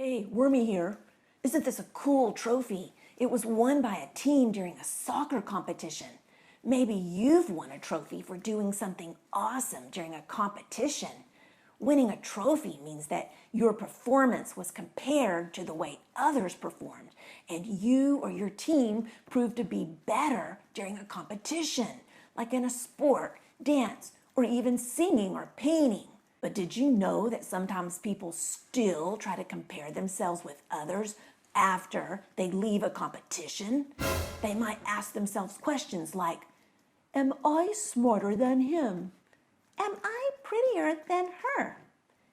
Hey, Wormy here. Isn't this a cool trophy? It was won by a team during a soccer competition. Maybe you've won a trophy for doing something awesome during a competition. Winning a trophy means that your performance was compared to the way others performed, and you or your team proved to be better during a competition, like in a sport, dance, or even singing or painting. But did you know that sometimes people still try to compare themselves with others after they leave a competition? They might ask themselves questions like, am I smarter than him? Am I prettier than her?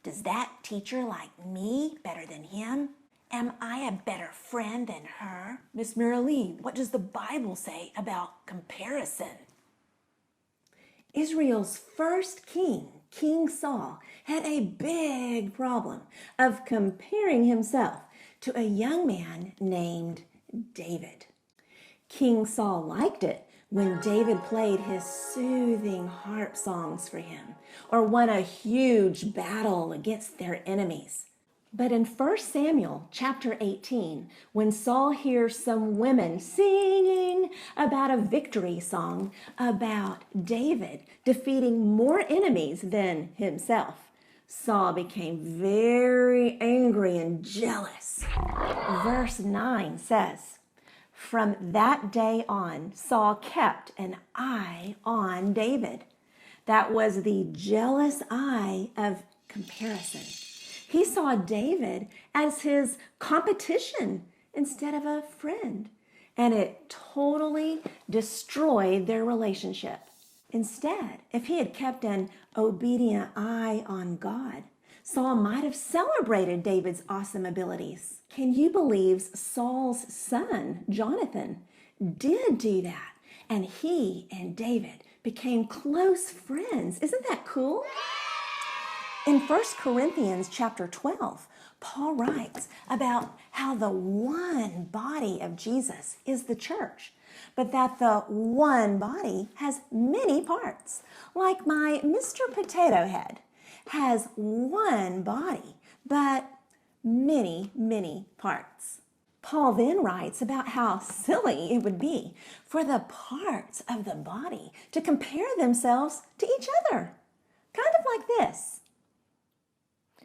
Does that teacher like me better than him? Am I a better friend than her? Miss Marilee, what does the Bible say about comparison? Israel's first king, King Saul, had a big problem of comparing himself to a young man named David. King Saul liked it when David played his soothing harp songs for him or won a huge battle against their enemies. But in 1 Samuel chapter 18, when Saul hears some women singing about a victory song about David defeating more enemies than himself, Saul became very angry and jealous. Verse 9 says, from that day on, Saul kept an eye on David. That was the jealous eye of comparison. He saw David as his competition instead of a friend, and it totally destroyed their relationship. Instead, if he had kept an obedient eye on God, Saul might have celebrated David's awesome abilities. Can you believe Saul's son, Jonathan, did do that? And he and David became close friends. Isn't that cool? In 1 Corinthians chapter 12, Paul writes about how the one body of Jesus is the church, but that the one body has many parts, like my Mr. Potato Head has one body, but many, many parts. Paul then writes about how silly it would be for the parts of the body to compare themselves to each other. Kind of like this.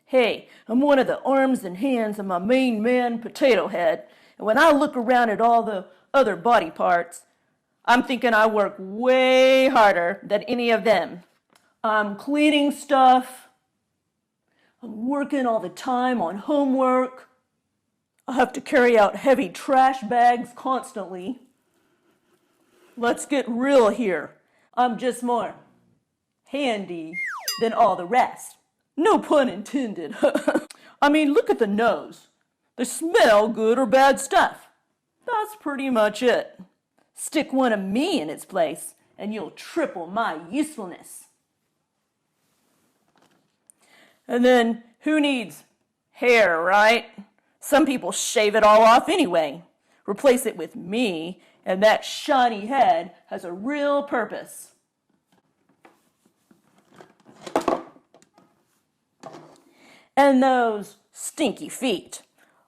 Hey, I'm one of the arms and hands of my main man, Potato Head, and when I look around at all the other body parts, I'm thinking I work way harder than any of them. I'm cleaning stuff. I'm working all the time on homework. I have to carry out heavy trash bags constantly. Let's get real here. I'm just more handy than all the rest. No pun intended. I mean, look at the nose. They smell good or bad stuff. That's pretty much it. Stick one of me in its place, and you'll triple my usefulness. And then, who needs hair, right? Some people shave it all off anyway. Replace it with me, and that shiny head has a real purpose. And those stinky feet,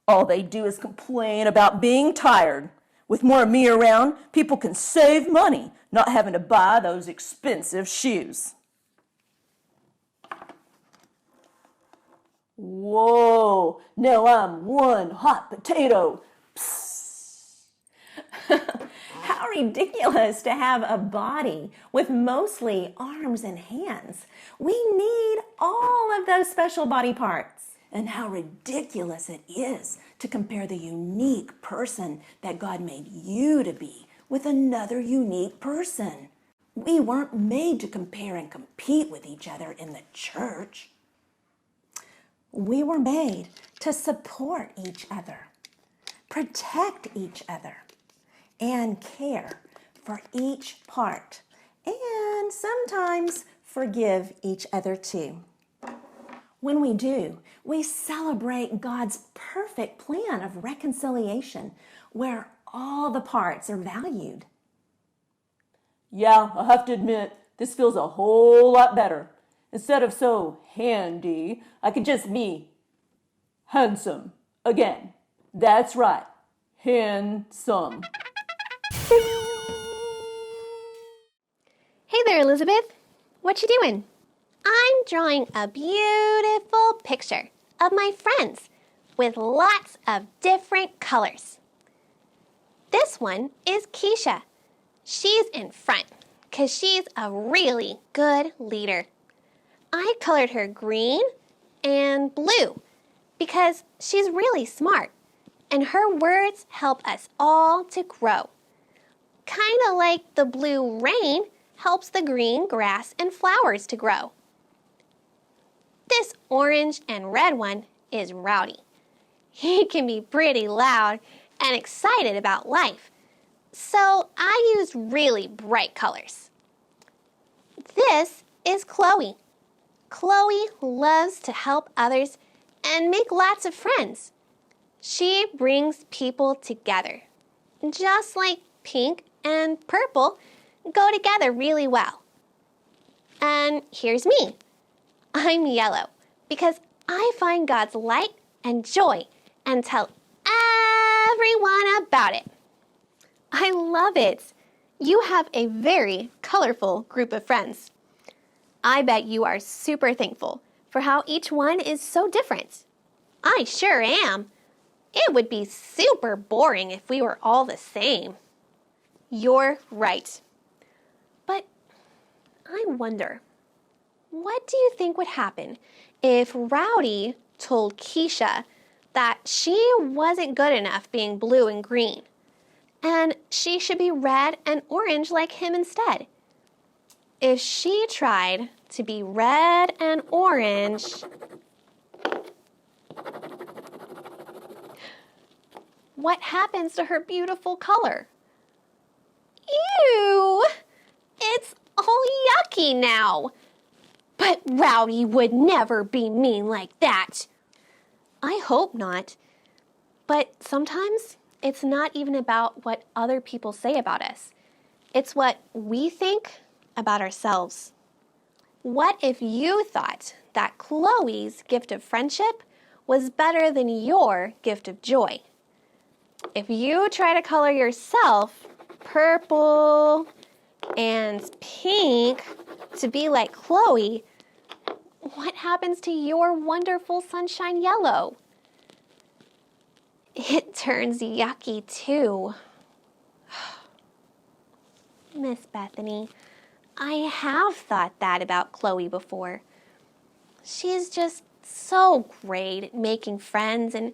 all they do is complain about being tired. With more of me around, people can save money, not having to buy those expensive shoes. Whoa, now I'm one hot potato. How ridiculous to have a body with mostly arms and hands. We need all of those special body parts. And how ridiculous it is to compare the unique person that God made you to be with another unique person. We weren't made to compare and compete with each other in the church. We were made to support each other, protect each other, and care for each part, and sometimes forgive each other too. When we do, we celebrate God's perfect plan of reconciliation where all the parts are valued. Yeah, I have to admit, this feels a whole lot better. Instead of so handy, I could just be handsome Again, that's right. Handsome. Hey there, Elizabeth. What you doing? I'm drawing a beautiful picture of my friends with lots of different colors. This one is Keisha. She's in front because she's a really good leader. I colored her green and blue because she's really smart and her words help us all to grow. Kind of like the blue rain helps the green grass and flowers to grow. This orange and red one is Rowdy. He can be pretty loud and excited about life, so I used really bright colors. This is Chloe. Chloe loves to help others and make lots of friends. She brings people together, just like pink and purple go together really well. And here's me. I'm yellow because I find God's light and joy and tell everyone about it. I love it. You have a very colorful group of friends. I bet you are super thankful for how each one is so different. I sure am. It would be super boring if we were all the same. You're right. But I wonder, what do you think would happen if Rowdy told Keisha that she wasn't good enough being blue and green, and she should be red and orange like him instead? If she tried to be red and orange, what happens to her beautiful color? Ew! It's all yucky now. But Rowdy would never be mean like that. I hope not. But sometimes it's not even about what other people say about us. It's what we think about ourselves. What if you thought that Chloe's gift of friendship was better than your gift of joy? If you try to color yourself purple and pink to be like Chloe, what happens to your wonderful sunshine yellow? It turns yucky too. Miss Bethany, I have thought that about Chloe before. She's just so great at making friends and,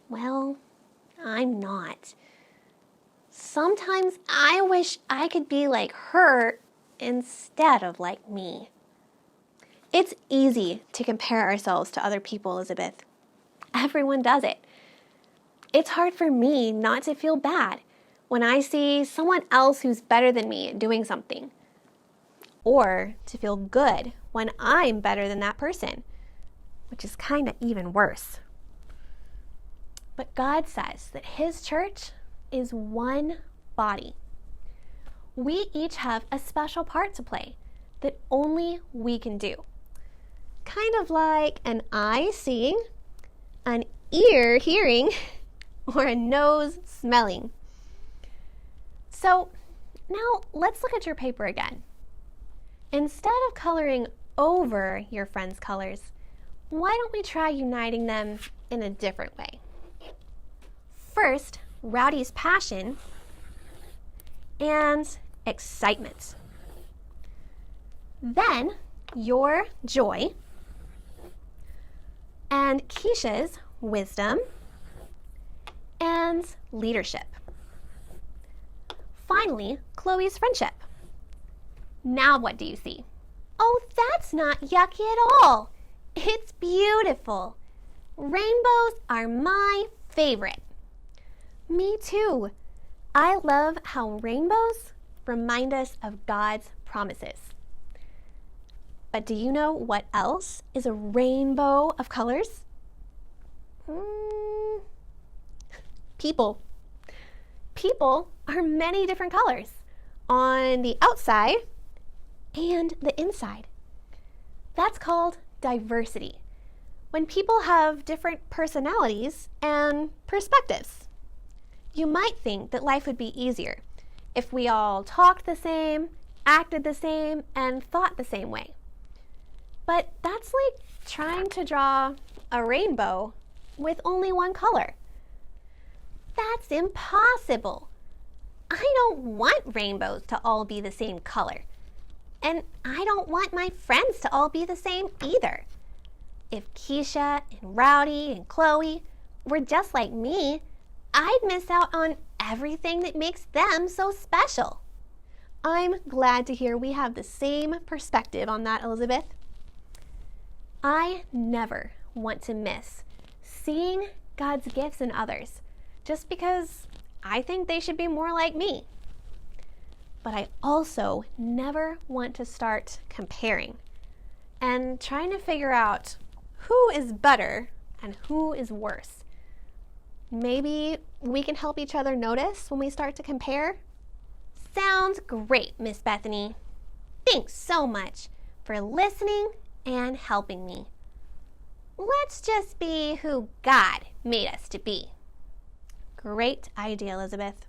well, I'm not. Sometimes I wish I could be like her instead of like me. It's easy to compare ourselves to other people, Elizabeth. Everyone does it. It's hard for me not to feel bad when I see someone else who's better than me doing something, or to feel good when I'm better than that person, which is kind of even worse. But God says that His church is one body. We each have a special part to play that only we can do. Kind of like an eye seeing, an ear hearing, or a nose smelling. So now let's look at your paper again. Instead of coloring over your friends' colors, why don't we try uniting them in a different way? First, Rowdy's passion and excitement. Then your joy and Keisha's wisdom and leadership. Finally, Chloe's friendship. Now what do you see? Oh, that's not yucky at all. It's beautiful. Rainbows are my favorite. Me too. I love how rainbows remind us of God's promises. But do you know what else is a rainbow of colors? People. People are many different colors on the outside and the inside. That's called diversity. when people have different personalities and perspectives. You might think that life would be easier if we all talked the same, acted the same, and thought the same way. But that's like trying to draw a rainbow with only one color. That's impossible. I don't want rainbows to all be the same color. And I don't want my friends to all be the same either. If Keisha and Rowdy and Chloe were just like me, I'd miss out on everything that makes them so special. I'm glad to hear we have the same perspective on that, Elizabeth. I never want to miss seeing God's gifts in others just because I think they should be more like me. But I also never want to start comparing and trying to figure out who is better and who is worse. Maybe we can help each other notice when we start to compare? Sounds great, Miss Bethany. Thanks so much for listening and helping me. Let's just be who God made us to be. Great idea, Elizabeth.